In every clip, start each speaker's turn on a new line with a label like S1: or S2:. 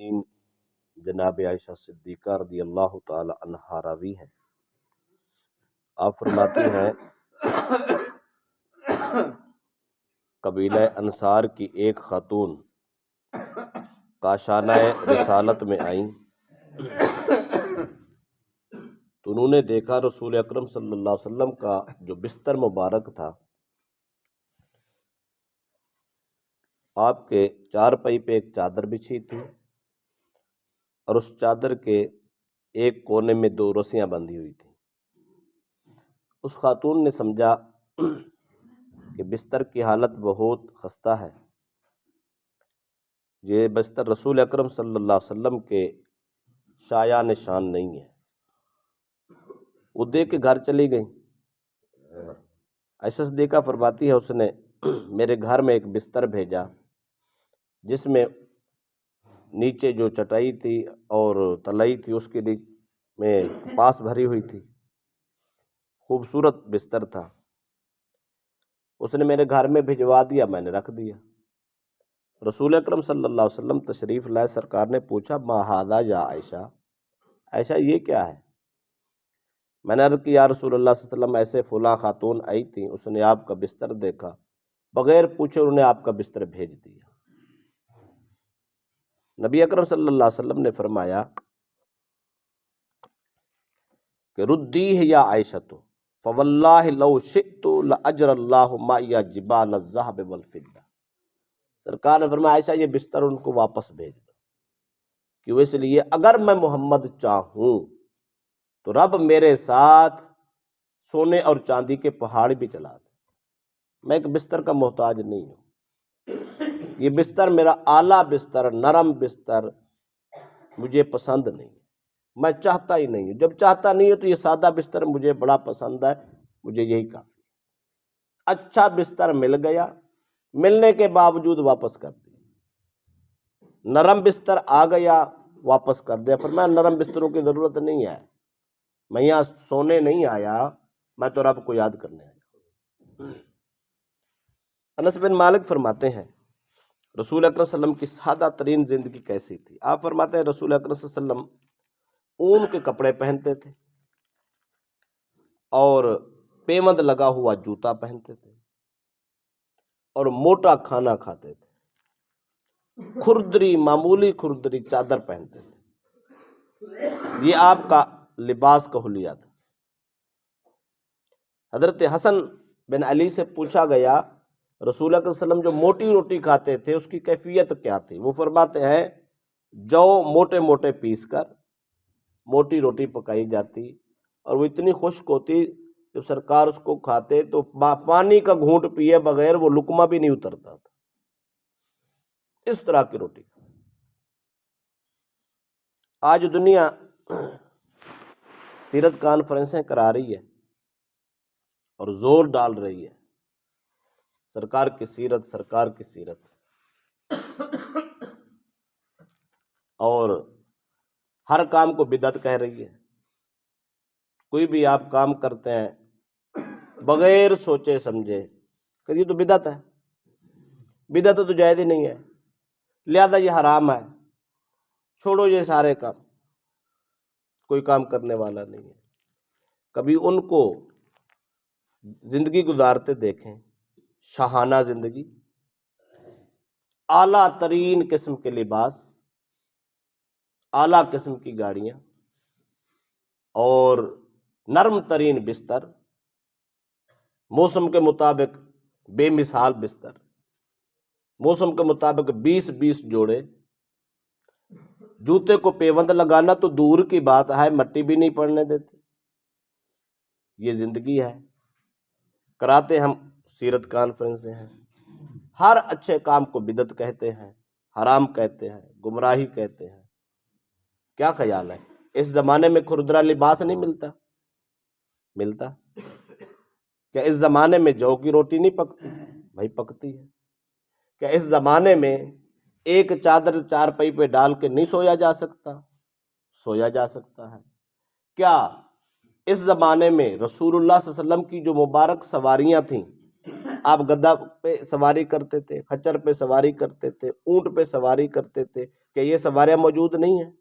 S1: المؤمنین جناب عائشہ صدیقہ رضی اللہ تعالی عنہا راوی ہیں۔ آپ فرماتی ہیں قبیلہ انصار کی ایک خاتون کاشانہ رسالت میں آئیں تو انہوں نے دیکھا رسول اکرم صلی اللہ علیہ وسلم کا جو بستر مبارک تھا، آپ کے چارپائی پہ ایک چادر بچھی تھی اور اس چادر کے ایک کونے میں 2 رسیاں بندھی ہوئی تھیں۔ اس خاتون نے سمجھا کہ بستر کی حالت بہت خستہ ہے، یہ بستر رسول اکرم صلی اللہ علیہ وسلم کے شایان نشان نہیں ہے۔ وہ دیکھ کے گھر چلی گئی۔ عائشہ صدیقہ فرماتی ہے اس نے میرے گھر میں ایک بستر بھیجا جس میں نیچے جو چٹائی تھی اور تلائی تھی اس کے میں پاس بھری ہوئی تھی، خوبصورت بستر تھا۔ اس نے میرے گھر میں بھجوا دیا، میں نے رکھ دیا۔ رسول اکرم صلی اللہ علیہ وسلم تشریف لائے، سرکار نے پوچھا ما ھذا یا عائشہ، عائشہ یہ کیا ہے؟ میں نے عرض کی یا رسول اللہ صلی اللہ علیہ وسلم ایسے فلاں خاتون آئی تھیں، اس نے آپ کا بستر دیکھا، بغیر پوچھے انہوں نے آپ کا بستر بھیج دیا۔ نبی اکرم صلی اللہ علیہ وسلم نے فرمایا کہ ردیہ یا عائشہ فواللہ لو شئت لاجر اللہ معی جبال الذھب والفضہ۔ سرکار نے فرمایا عائشہ یہ بستر ان کو واپس بھیج دو، کیوں؟ اس لیے اگر میں محمد چاہوں تو رب میرے ساتھ سونے اور چاندی کے پہاڑ بھی چلا دے، میں ایک بستر کا محتاج نہیں ہوں۔ یہ بستر میرا اعلیٰ بستر، نرم بستر مجھے پسند نہیں ہے، میں چاہتا ہی نہیں ہوں۔ جب چاہتا نہیں ہوں تو یہ سادہ بستر مجھے بڑا پسند ہے، مجھے یہی کافی ہے۔ اچھا بستر مل گیا، ملنے کے باوجود واپس کر دیا۔ نرم بستر آ گیا، واپس کر دیا۔ فرمایا نرم بستروں کی ضرورت نہیں ہے، میں یہاں سونے نہیں آیا، میں تو رب کو یاد کرنے آیا۔ انس بن مالک فرماتے ہیں رسول اکرم صلی اللہ علیہ وسلم کی سادہ ترین زندگی کیسی تھی؟ آپ فرماتے ہیں رسول اکرم صلی اللہ علیہ وسلم اون کے کپڑے پہنتے تھے اور پیوند لگا ہوا جوتا پہنتے تھے اور موٹا کھانا کھاتے تھے، کھردری، معمولی کھردری چادر پہنتے تھے۔ یہ آپ کا لباس کا حلیہ تھا۔ حضرت حسن بن علی سے پوچھا گیا رسول اکرم صلی اللہ علیہ وسلم جو موٹی روٹی کھاتے تھے اس کی کیفیت کیا تھی؟ وہ فرماتے ہیں جو موٹے موٹے پیس کر موٹی روٹی پکائی جاتی اور وہ اتنی خشک ہوتی جب سرکار اس کو کھاتے تو پانی کا گھونٹ پیے بغیر وہ لقمہ بھی نہیں اترتا تھا، اس طرح کی روٹی۔ آج دنیا سیرت کانفرنسیں کرا رہی ہے اور زور ڈال رہی ہے سرکار کی سیرت، سرکار کی سیرت، اور ہر کام کو بدعت کہہ رہی ہے۔ کوئی بھی آپ کام کرتے ہیں بغیر سوچے سمجھے کہ یہ تو بدعت ہے، بدعت تو جائز ہی نہیں ہے، لہذا یہ حرام ہے، چھوڑو یہ سارے کام، کوئی کام کرنے والا نہیں ہے۔ کبھی ان کو زندگی گزارتے دیکھیں، شاہانہ زندگی، اعلیٰ ترین قسم کے لباس، اعلیٰ قسم کی گاڑیاں اور نرم ترین بستر، موسم کے مطابق بے مثال بستر، موسم کے مطابق 20 جوڑے، جوتے کو پیوند لگانا تو دور کی بات ہے، مٹی بھی نہیں پڑنے دیتے۔ یہ زندگی ہے۔ کراتے ہم سیرت کانفرنسیں ہیں، ہر اچھے کام کو بدعت کہتے ہیں، حرام کہتے ہیں، گمراہی کہتے ہیں۔ کیا خیال ہے اس زمانے میں کھردرا لباس نہیں ملتا؟ کیا اس زمانے میں جو کی روٹی نہیں پکتی؟ بھائی پکتی ہے۔ کیا اس زمانے میں ایک چادر چارپائی پہ ڈال کے نہیں سویا جا سکتا؟ سویا جا سکتا ہے۔ کیا اس زمانے میں رسول اللہ صلی اللہ علیہ وسلم کی جو مبارک سواریاں تھیں، آپ گدھا پہ سواری کرتے تھے، خچر پہ سواری کرتے تھے، اونٹ پہ سواری کرتے تھے، کہ یہ سواریاں موجود نہیں ہیں؟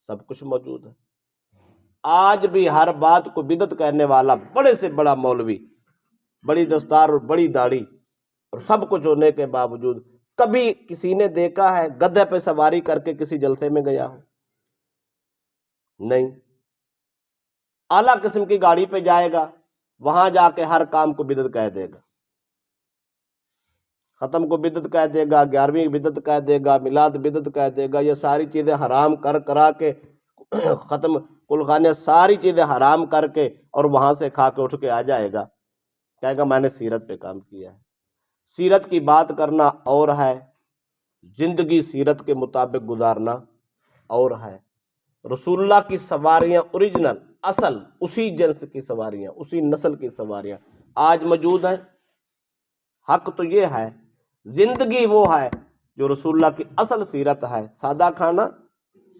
S1: سب کچھ موجود ہے۔ آج بھی ہر بات کو بدعت کہنے والا بڑے سے بڑا مولوی، بڑی دستار اور بڑی داڑھی اور سب کچھ ہونے کے باوجود کبھی کسی نے دیکھا ہے گدھے پہ سواری کر کے کسی جلسے میں گیا ہو؟ نہیں۔ اعلیٰ قسم کی گاڑی پہ جائے گا، وہاں جا کے ہر کام کو بدعت کہہ دے گا، ختم کو بدعت کہہ دے گا، 11ویں بدعت کہہ دے گا، میلاد بدعت کہہ دے گا، یہ ساری چیزیں حرام کر کرا کے ختم کلخانے ساری چیزیں حرام کر کے اور وہاں سے کھا کے اٹھ کے آ جائے گا، کہے گا میں نے سیرت پہ کام کیا ہے۔ سیرت کی بات کرنا اور ہے، زندگی سیرت کے مطابق گزارنا اور ہے۔ رسول اللہ کی سواریاں اوریجنل اصل اسی جنس کی سواریاں، اسی نسل کی سواریاں آج موجود ہیں۔ حق تو یہ ہے، زندگی وہ ہے جو رسول اللہ کی اصل سیرت ہے، سادہ کھانا،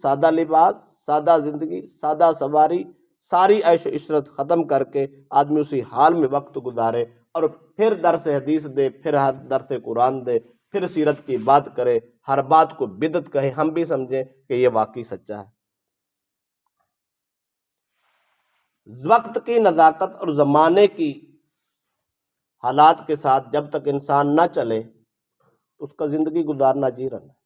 S1: سادہ لباس، سادہ زندگی، سادہ سواری، ساری عیش و عشرت ختم کر کے آدمی اسی حال میں وقت گزارے اور پھر درس حدیث دے، پھر درس قرآن دے، پھر سیرت کی بات کرے، ہر بات کو بدعت کہے، ہم بھی سمجھیں کہ یہ واقعی سچا ہے۔ وقت کی نزاکت اور زمانے کی حالات کے ساتھ جب تک انسان نہ چلے اس کا زندگی گزارنا جیرن ہے۔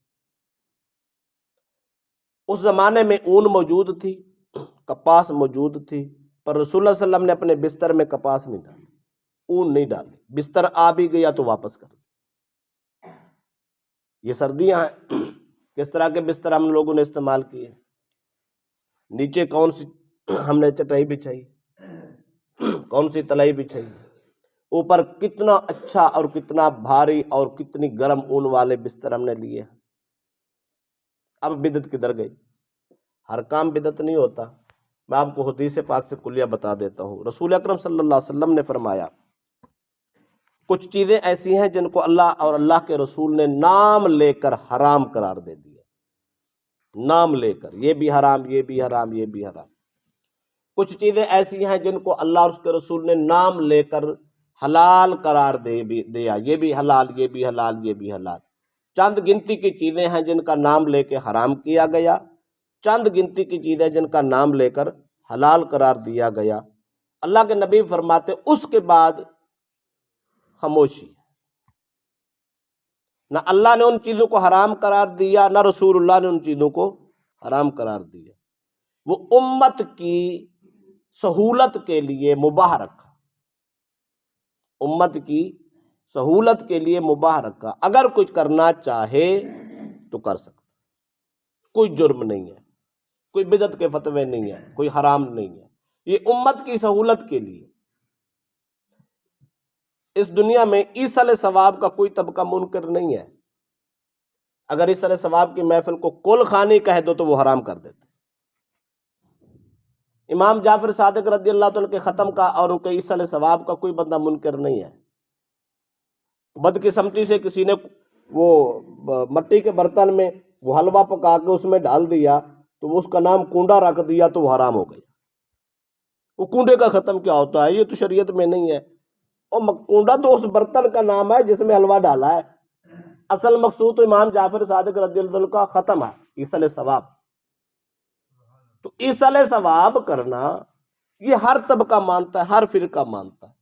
S1: اس زمانے میں اون موجود تھی، کپاس موجود تھی، پر رسول اللہ صلی اللہ علیہ وسلم نے اپنے بستر میں کپاس نہیں ڈالی، اون نہیں ڈالی، بستر آ بھی گیا تو واپس کر دیا۔ یہ سردیاں ہیں، کس طرح کے بستر ہم لوگوں نے استعمال کیے، نیچے کون سی ہم نے چٹائی بچھائی، کون سی تلائی بچھائی، اوپر کتنا اچھا اور کتنا بھاری اور کتنی گرم اون والے بستر ہم نے لیے۔ اب بدعت کدھر گئی؟ ہر کام بدعت نہیں ہوتا۔ میں آپ کو حدیث پاک سے کلیہ بتا دیتا ہوں۔ رسول اکرم صلی اللہ علیہ وسلم نے فرمایا کچھ چیزیں ایسی ہیں جن کو اللہ اور اللہ کے رسول نے نام لے کر حرام قرار دے دیا، نام لے کر، یہ بھی حرام، یہ بھی حرام، یہ بھی حرام۔ کچھ چیزیں ایسی ہیں جن کو اللہ اور اس کے رسول نے نام لے کر حلال قرار دے دیا، یہ بھی حلال، یہ بھی حلال، یہ بھی حلال۔ چند گنتی کی چیزیں ہیں جن کا نام لے کے حرام کیا گیا، چند گنتی کی چیزیں جن کا نام لے کر حلال قرار دیا گیا۔ اللہ کے نبی فرماتے اس کے بعد خاموشی، نہ اللہ نے ان چیزوں کو حرام قرار دیا، نہ رسول اللہ نے ان چیزوں کو حرام قرار دیا۔ وہ امت کی سہولت کے لیے مباح رکھا، امت کی سہولت کے لیے مباح رکھا، اگر کچھ کرنا چاہے تو کر سکتا، کوئی جرم نہیں ہے، کوئی بدعت کے فتوے نہیں ہے، کوئی حرام نہیں ہے، یہ امت کی سہولت کے لیے۔ اس دنیا میں ایصل ثواب کا کوئی طبقہ منکر نہیں ہے، اگر ایصل ثواب کی محفل کو کل خانی کہہ دو تو وہ حرام کر دیتے۔ امام جعفر صادق رضی اللہ عنہ کے ختم کا اور ان کے ایصل ثواب کا کوئی بندہ منکر نہیں ہے۔ بدقسمتی سے کسی نے وہ مٹی کے برتن میں وہ حلوہ پکا کے اس میں ڈال دیا تو اس کا نام کنڈا رکھ دیا تو وہ حرام ہو گیا۔ وہ کنڈے کا ختم کیا ہوتا ہے؟ یہ تو شریعت میں نہیں ہے۔ اور کنڈا تو اس برتن کا نام ہے جس میں حلوہ ڈالا ہے، اصل مقصود تو امام جعفر صادق رضی اللہ عنہ کا ختم ہے، ایصل ثواب۔ تو ایصل ثواب کرنا یہ ہر طبقہ مانتا ہے، ہر فرقہ مانتا ہے۔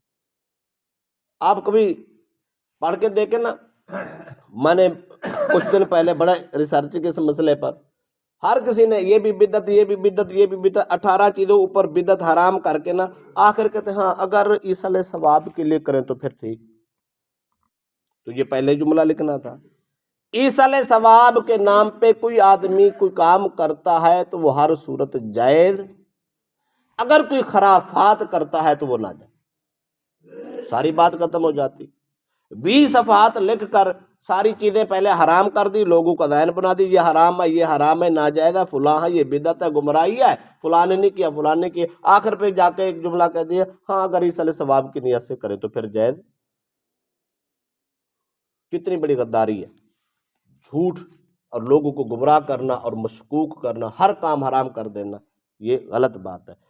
S1: آپ کبھی پڑھ کے دیکھیں نا، میں نے کچھ دن پہلے بڑا ریسرچ کے اس مسئلے پر، ہر کسی نے یہ بھی بدعت، یہ بھی بدعت، یہ بھی بدعت، 18 چیزوں اوپر بدعت حرام کر کے نا آخر کہتے ہیں ہاں اگر ایصل ثواب کے لیے کریں تو پھر ٹھیک۔ تو یہ پہلے جملہ لکھنا تھا۔ ایصل ثواب کے نام پہ کوئی آدمی کوئی کام کرتا ہے تو وہ ہر صورت جائز، اگر کوئی خرافات کرتا ہے تو وہ ناجائز۔ ساری بات ختم ہو جاتی۔ 20 صفحات لکھ کر ساری چیزیں پہلے حرام کر دی، لوگوں کا ذہن بنا دی یہ حرام ہے، یہ حرام ہے، ناجائز ہے، فلاں ہے، یہ بدعت ہے، گمراہی ہے، فلاں نے نہیں کیا، فلاں نے کیا، آخر پہ جا کے ایک جملہ کہہ دیا ہاں اگر ایصل ثواب کی نیت سے کرے تو پھر جائز۔ کتنی بڑی غداری ہے، جھوٹ اور لوگوں کو گمراہ کرنا اور مشکوک کرنا، ہر کام حرام کر دینا، یہ غلط بات ہے۔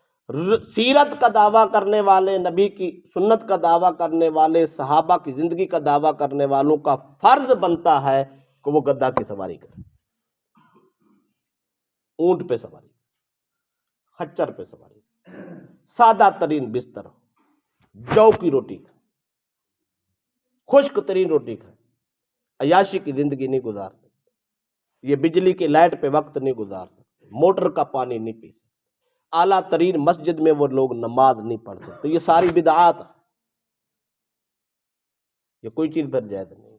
S1: سیرت کا دعویٰ کرنے والے، نبی کی سنت کا دعویٰ کرنے والے، صحابہ کی زندگی کا دعویٰ کرنے والوں کا فرض بنتا ہے کہ وہ گدھا کی سواری کرے، اونٹ پہ سواری، خچر پہ سواری، سادہ ترین بستر، جو کی روٹی کھائیں، خشک ترین روٹی کھائیں، عیاشی کی زندگی نہیں گزار سکتے، یہ بجلی کی لائٹ پہ وقت نہیں گزار سکتے، موٹر کا پانی نہیں پی سکتے، اعلیٰ ترین مسجد میں وہ لوگ نماز نہیں پڑھ سکتے۔ یہ ساری بدعات، یہ کوئی چیز پر جائز نہیں۔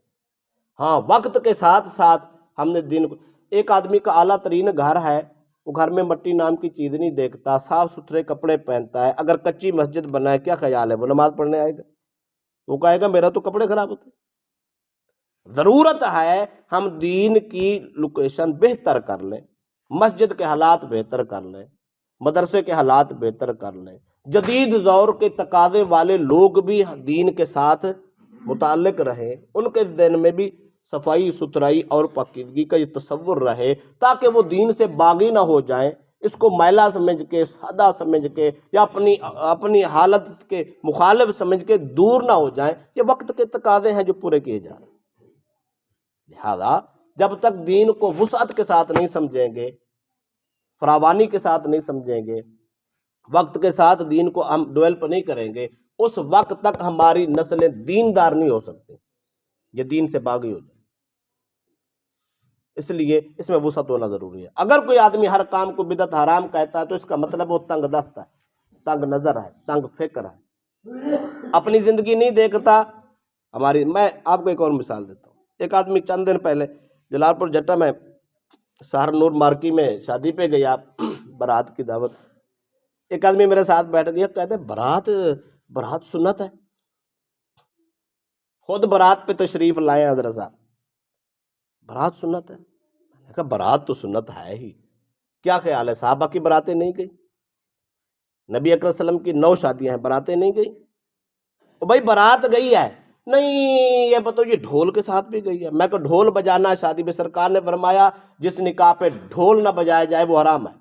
S1: ہاں وقت کے ساتھ ساتھ ہم نے دین کو، ایک آدمی کا اعلیٰ ترین گھر ہے، وہ گھر میں مٹی نام کی چیز نہیں دیکھتا، صاف ستھرے کپڑے پہنتا ہے، اگر کچی مسجد بنائے کیا خیال ہے وہ نماز پڑھنے آئے گا؟ وہ کہے گا میرا تو کپڑے خراب ہوتے۔ ضرورت ہے ہم دین کی لوکیشن بہتر کر لیں، مسجد کے حالات بہتر کر لیں، مدرسے کے حالات بہتر کر لیں، جدید دور کے تقاضے والے لوگ بھی دین کے ساتھ متعلق رہیں، ان کے ذہن میں بھی صفائی ستھرائی اور پاکیزگی کا یہ تصور رہے، تاکہ وہ دین سے باغی نہ ہو جائیں، اس کو میلا سمجھ کے، سادہ سمجھ کے، یا اپنی حالت کے مخالف سمجھ کے دور نہ ہو جائیں۔ یہ وقت کے تقاضے ہیں جو پورے کیے جا رہے ہیں۔ لہذا جب تک دین کو وسعت کے ساتھ نہیں سمجھیں گے، فراوانی کے ساتھ نہیں سمجھیں گے، وقت کے ساتھ دین کو ہم ڈیولپ نہیں کریں گے، اس وقت تک ہماری نسلیں دیندار نہیں ہو سکتی، یہ دین سے باغی ہو جائے۔ اس لیے اس میں وسعت ہونا ضروری ہے۔ اگر کوئی آدمی ہر کام کو بدعت حرام کہتا ہے تو اس کا مطلب وہ تنگ دست ہے، تنگ نظر ہے، تنگ فکر ہے، اپنی زندگی نہیں دیکھتا۔ میں آپ کو ایک اور مثال دیتا ہوں۔ ایک آدمی چند دن پہلے جلال پور جٹا میں سہر نور مارکی میں شادی پہ گیا، برات کی دعوت۔ ایک آدمی میرے ساتھ بیٹھ گیا، کہتے برات سنت ہے، خود برات پہ تشریف لائے حضرت صاحب، برات سنت ہے۔ میں نے کہا برات تو سنت ہے ہی، کیا خیال ہے صحابہ کی براتیں نہیں گئی؟ نبی اکرم صلی اللہ علیہ وسلم کی 9 شادیاں ہیں، براتیں نہیں گئی؟ بھائی برات گئی ہے، نہیں یہ بتاؤ یہ ڈھول کے ساتھ بھی گئی ہے؟ میں کہ ڈھول بجانا شادی میں، سرکار نے فرمایا جس نکاح پہ ڈھول نہ بجایا جائے وہ حرام ہے۔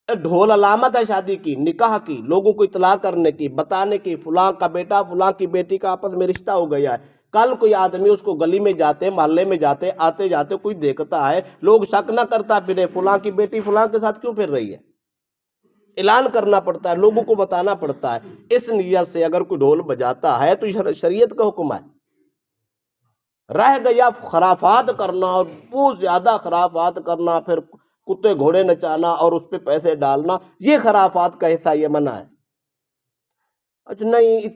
S1: ڈھول علامت ہے شادی کی، نکاح کی، لوگوں کو اطلاع کرنے کی، بتانے کی، فلاں کا بیٹا فلاں کی بیٹی کا آپس میں رشتہ ہو گیا ہے۔ کل کوئی آدمی اس کو گلی میں جاتے، محلے میں جاتے، آتے جاتے کوئی دیکھتا ہے، لوگ شک نہ کرتا پھرے فلاں کی بیٹی فلاں کے ساتھ کیوں پھر رہی ہے؟ اعلان کرنا پڑتا ہے، لوگوں کو بتانا پڑتا ہے۔ اس نیت سے اگر کوئی ڈھول بجاتا ہے تو شریعت کا حکم ہے۔ رہ گیا خرافات کرنا، اور بہت زیادہ خرافات کرنا، پھر کتے گھوڑے نچانا اور اس پہ پیسے ڈالنا، یہ خرافات کا حصہ، یہ منع ہے۔ اچھا نہیں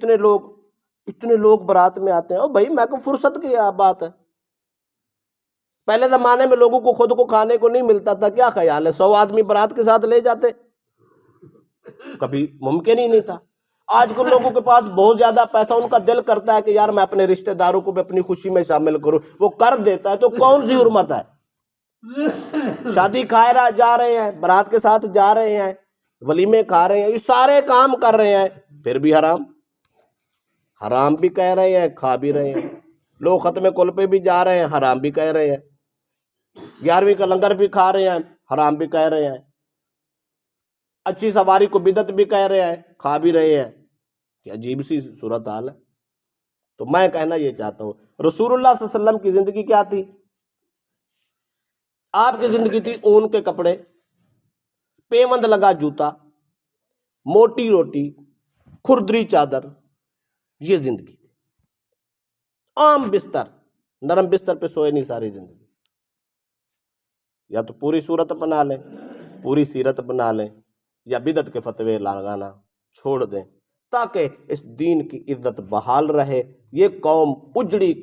S1: اتنے لوگ برات میں آتے ہیں، بھائی میں کو فرصت کی بات ہے۔ پہلے زمانے میں لوگوں کو خود کو کھانے کو نہیں ملتا تھا، کیا خیال ہے 100 آدمی برات کے ساتھ لے جاتے؟ کبھی ممکن ہی نہیں تھا۔ آج کل لوگوں کے پاس بہت زیادہ پیسہ، ان کا دل کرتا ہے کہ یار میں اپنے رشتہ داروں کو بھی اپنی خوشی میں شامل کروں، وہ کر دیتا ہے، تو کون سی حرمت ہے؟ شادی کھائے جا رہے ہیں، برات کے ساتھ جا رہے ہیں، ولیمے کھا رہے ہیں، یہ سارے کام کر رہے ہیں، پھر بھی حرام بھی کہہ رہے ہیں، کھا بھی رہے ہیں۔ لوگ ختم کل پہ بھی جا رہے ہیں، حرام بھی کہہ رہے ہیں۔ 11ویں کا لنگر بھی کھا رہے ہیں، حرام بھی کہہ رہے ہیں۔ اچھی سواری کو بدعت بھی کہہ رہے ہیں، کھا بھی رہے ہیں۔ کہ عجیب سی صورتحال ہے۔ تو میں کہنا یہ چاہتا ہوں، رسول اللہ صلی اللہ علیہ وسلم کی زندگی کیا تھی؟ آپ کی زندگی تھی اون کے کپڑے، پیوند لگا جوتا، موٹی روٹی، کھردری چادر، یہ زندگی تھی۔ عام بستر، نرم بستر پہ سوئے نہیں ساری زندگی۔ یا تو پوری صورت بنا لیں، پوری سیرت بنا لیں، یا بدعت کے فتوے لگانا چھوڑ دیں، تاکہ اس دین کی عزت بحال رہے۔ یہ قوم اجڑی قوم